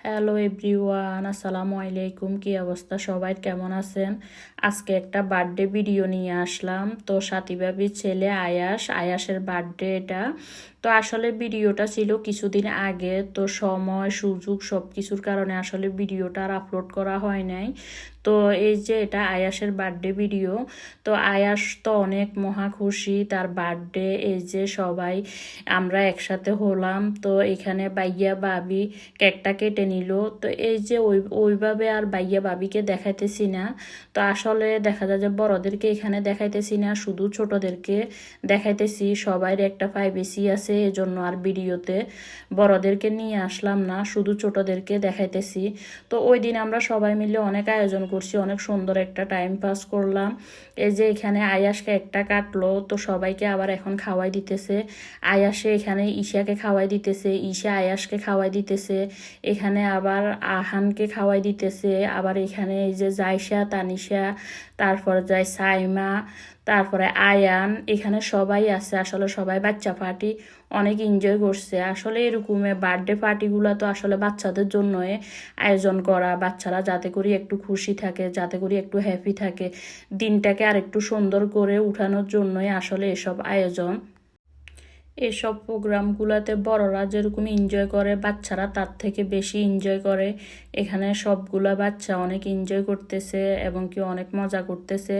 Hello everyone, আসসালামু আলাইকুম। কি অবস্থা সবাই, কেমন আছেন? আজকে একটা বার্থডে ভিডিও নিয়ে আসলাম। তো সাথী ভাবির ছেলে আয়াসের বার্থডে এটা। তো আসলে ভিডিওটা ছিল কিছুদিন আগে, তো সময় সুযোগ সব কিছুর কারণে আসলে ভিডিওটা আর আপলোড করা হয় নাই। তো এই যে এটা আয়াসের বার্থডে ভিডিও। তো আয়াস তো অনেক মহা খুশি তার বার্থডে। এই যে সবাই আমরা একসাথে হলাম। তো এখানে বাইয়া ভাবি কেকটা কেটে নিল। তো এই যে ওইভাবে আর বাইয়া ভাবিকে দেখাইতেছি না। তো আসলে দেখা যায় যে বড়দেরকে এখানে দেখাইতেছি না, শুধু ছোটদেরকে দেখাইতেছি। সবাই একটা প্রাইভেসি আছে, এজন্য আর ভিডিওতে বড়দেরকে নিয়ে আসলাম না, শুধু ছোটদেরকে দেখাইতেছি। তো ওই দিন আমরা সবাই মিলে অনেক আয়োজন করছি, অনেক সুন্দর একটা টাইম পাস করলাম। এই যে এখানে আয়াসকে একটা কাটলো, তো সবাইকে আবার এখন খাওয়াই দিতেছে। আয়াসে এখানে ঈশাকে খাওয়াই দিতেছে, ঈশা আয়াসকে খাওয়াই দিতেছে। এখানে আবার আহানকে খাওয়াই দিতেছে। আবার এখানে এই যে জাইসা, তানিশা, তারপর যায় সাইমা, তারপরে আয়ান, এখানে সবাই আছে। আসলে সবাই বাচ্চা পার্টি অনেক এনজয় করছে। আসলে এরকমের বার্থডে পার্টিগুলো তো আসলে বাচ্চাদের জন্য আয়োজন করা, বাচ্চারা যাতে করে একটু খুশি থাকে, যাতে করে একটু হ্যাপি থাকে, দিনটাকে আর একটু সুন্দর করে উঠানোর জন্যই আসলে এসব আয়োজন। এসব প্রোগ্রামগুলোতে বড়রা যেরকম এনজয় করে, বাচ্চারা তার থেকে বেশি এনজয় করে। এখানে সবগুলা বাচ্চা অনেক এনজয় করতেছে এবং কি অনেক মজা করতেছে।